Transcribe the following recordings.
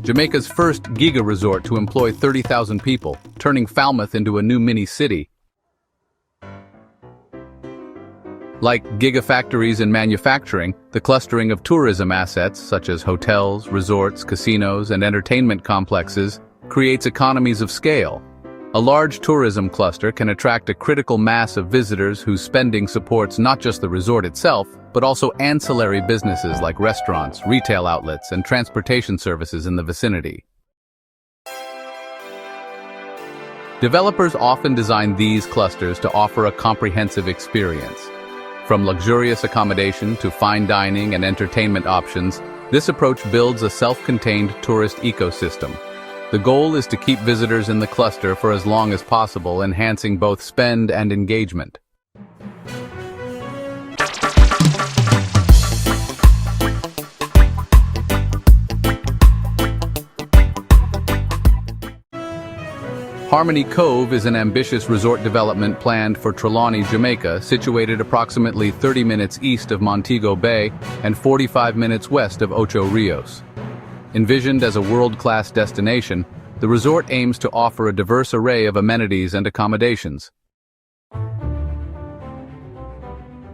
Jamaica's first Giga-Resort to employ 30,000 people, turning Falmouth into a new mini-city. Like gigafactories in manufacturing, the clustering of tourism assets such as hotels, resorts, casinos, and entertainment complexes creates economies of scale. A large tourism cluster can attract a critical mass of visitors whose spending supports not just the resort itself, but also ancillary businesses like restaurants, retail outlets, and transportation services in the vicinity. Developers often design these clusters to offer a comprehensive experience. From luxurious accommodation to fine dining and entertainment options, this approach builds a self-contained tourist ecosystem. The goal is to keep visitors in the cluster for as long as possible, enhancing both spend and engagement. Harmony Cove is an ambitious resort development planned for Trelawny, Jamaica, situated approximately 30 minutes east of Montego Bay and 45 minutes west of Ocho Rios. Envisioned as a world-class destination, the resort aims to offer a diverse array of amenities and accommodations.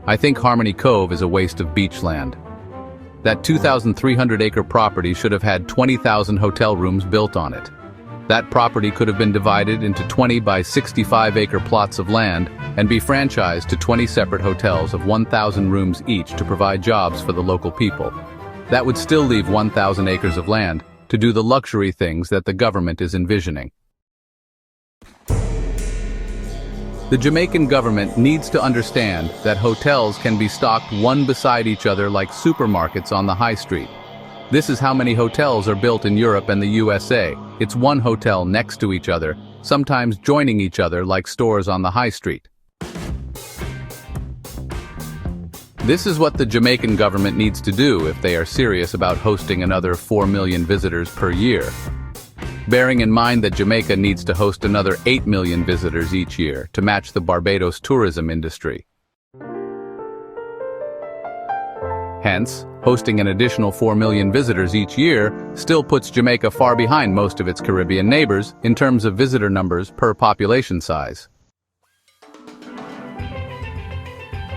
I think Harmony Cove is a waste of beach land. That 2,300-acre property should have had 20,000 hotel rooms built on it. That property could have been divided into 20 by 65-acre plots of land and be franchised to 20 separate hotels of 1,000 rooms each to provide jobs for the local people. That would still leave 1,000 acres of land to do the luxury things that the government is envisioning. The Jamaican government needs to understand that hotels can be stocked one beside each other like supermarkets on the high street. This is how many hotels are built in Europe and the USA. It's one hotel next to each other, sometimes joining each other like stores on the high street. This is what the Jamaican government needs to do if they are serious about hosting another 4 million visitors per year. Bearing in mind that Jamaica needs to host another 8 million visitors each year to match the Barbados tourism industry. Hence, hosting an additional 4 million visitors each year still puts Jamaica far behind most of its Caribbean neighbors in terms of visitor numbers per population size.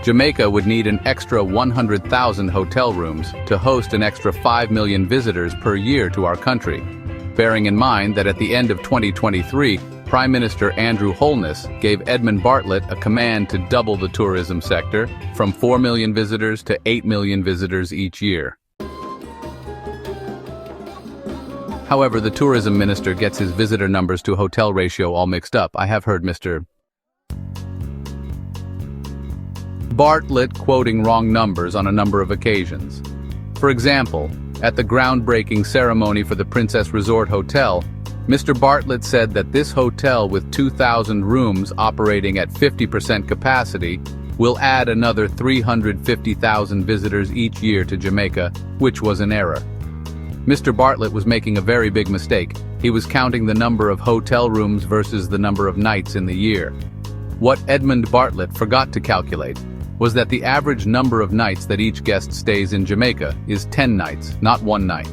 Jamaica would need an extra 100,000 hotel rooms to host an extra 5 million visitors per year to our country, bearing in mind that at the end of 2023, Prime Minister Andrew Holness gave Edmund Bartlett a command to double the tourism sector from 4 million visitors to 8 million visitors each year. However, the tourism minister gets his visitor numbers to hotel ratio all mixed up. I have heard Mr. Bartlett quoting wrong numbers on a number of occasions. For example, at the groundbreaking ceremony for the Princess Resort Hotel, Mr. Bartlett said that this hotel with 2,000 rooms operating at 50% capacity will add another 350,000 visitors each year to Jamaica, which was an error. Mr. Bartlett was making a very big mistake. He was counting the number of hotel rooms versus the number of nights in the year. What Edmund Bartlett forgot to calculate was that the average number of nights that each guest stays in Jamaica is 10 nights, not 1 night.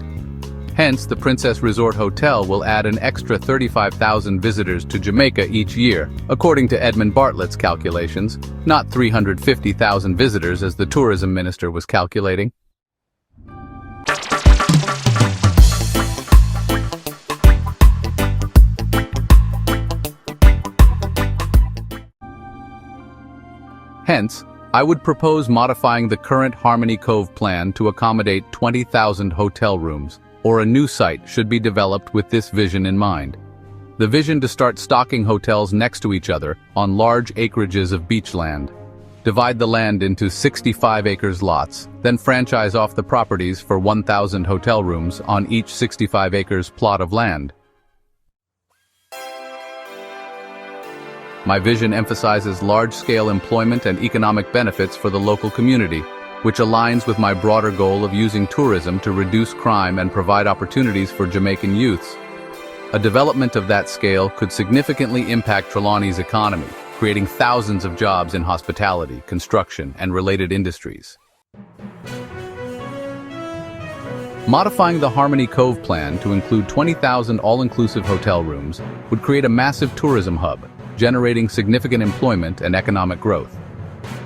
Hence, the Princess Resort Hotel will add an extra 35,000 visitors to Jamaica each year, according to Edmund Bartlett's calculations, not 350,000 visitors as the tourism minister was calculating. Hence, I would propose modifying the current Harmony Cove plan to accommodate 20,000 hotel rooms, or a new site should be developed with this vision in mind. The vision to start stocking hotels next to each other on large acreages of beach land. Divide the land into 65 acres lots, then franchise off the properties for 1,000 hotel rooms on each 65 acres plot of land. My vision emphasizes large-scale employment and economic benefits for the local community, which aligns with my broader goal of using tourism to reduce crime and provide opportunities for Jamaican youths. A development of that scale could significantly impact Trelawny's economy, creating thousands of jobs in hospitality, construction, and related industries. Modifying the Harmony Cove plan to include 20,000 all-inclusive hotel rooms would create a massive tourism hub, generating significant employment and economic growth.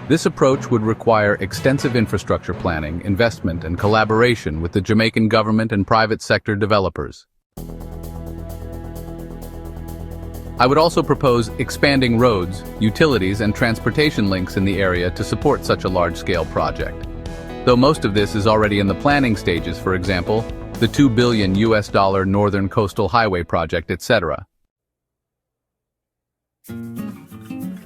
This approach would require extensive infrastructure planning, investment, and collaboration with the Jamaican government and private sector developers. I would also propose expanding roads, utilities, and transportation links in the area to support such a large-scale project. Though most of this is already in the planning stages, for example, the $2 billion Northern Coastal Highway project, etc.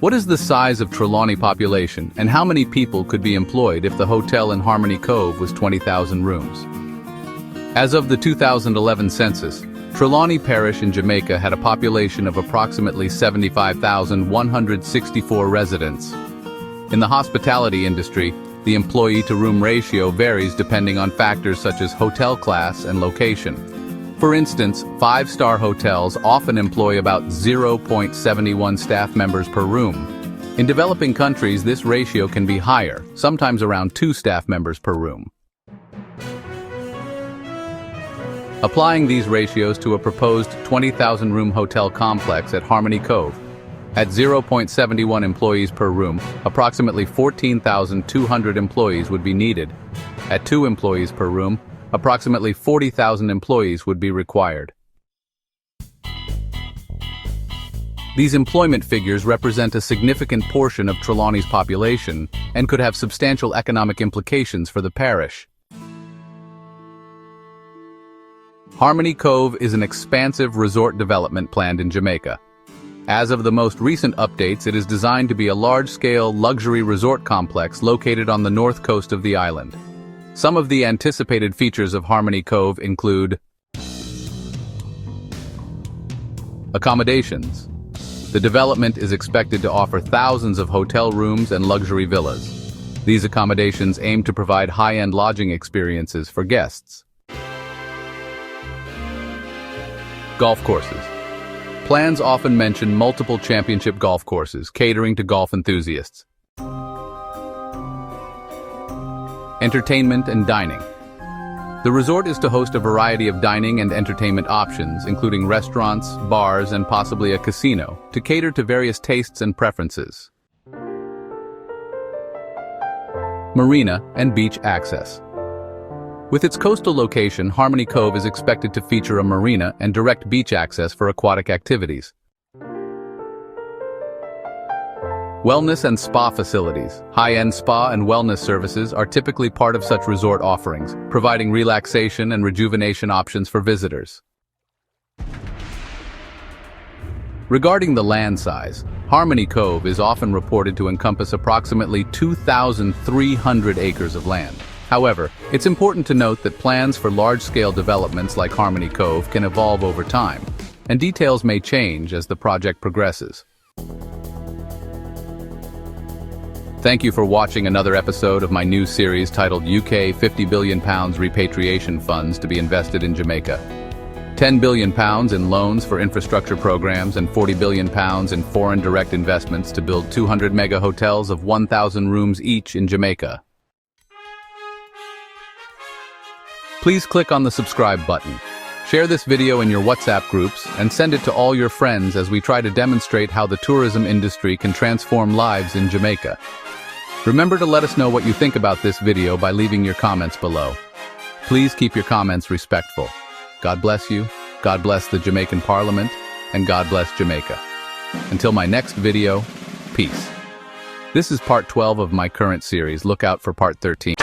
What is the size of Trelawny population, and how many people could be employed if the hotel in Harmony Cove was 20,000 rooms? As of the 2011 census, Trelawny Parish in Jamaica had a population of approximately 75,164 residents. In the hospitality industry, the employee-to-room ratio varies depending on factors such as hotel class and location. For instance, five-star hotels often employ about 0.71 staff members per room. In developing countries, this ratio can be higher, sometimes around 2 staff members per room. Applying these ratios to a proposed 20,000-room hotel complex at Harmony Cove, at 0.71 employees per room, approximately 14,200 employees would be needed. At 2 employees per room, approximately 40,000 employees would be required. These employment figures represent a significant portion of Trelawny's population and could have substantial economic implications for the parish. Harmony Cove is an expansive resort development planned in Jamaica. As of the most recent updates, it is designed to be a large-scale luxury resort complex located on the north coast of the island. Some of the anticipated features of Harmony Cove include accommodations. The development is expected to offer thousands of hotel rooms and luxury villas. These accommodations aim to provide high-end lodging experiences for guests. Golf courses. Plans often mention multiple championship golf courses, catering to golf enthusiasts. Entertainment and dining. The resort is to host a variety of dining and entertainment options, including restaurants, bars, and possibly a casino, to cater to various tastes and preferences. Marina and beach access. With its coastal location, Harmony Cove is expected to feature a marina and direct beach access for aquatic activities. Wellness and spa facilities. High-end spa and wellness services are typically part of such resort offerings, providing relaxation and rejuvenation options for visitors. Regarding the land size, Harmony Cove is often reported to encompass approximately 2,300 acres of land. However, it's important to note that plans for large-scale developments like Harmony Cove can evolve over time, and details may change as the project progresses. Thank you for watching another episode of my new series titled UK £50 billion Repatriation Funds to be Invested in Jamaica. £10 billion in loans for infrastructure programs and £40 billion in foreign direct investments to build 200 mega hotels of 1,000 rooms each in Jamaica. Please click on the subscribe button. Share this video in your WhatsApp groups and send it to all your friends as we try to demonstrate how the tourism industry can transform lives in Jamaica. Remember to let us know what you think about this video by leaving your comments below. Please keep your comments respectful. God bless you, God bless the Jamaican Parliament, and God bless Jamaica. Until my next video, peace. This is part 12 of my current series. Look out for part 13.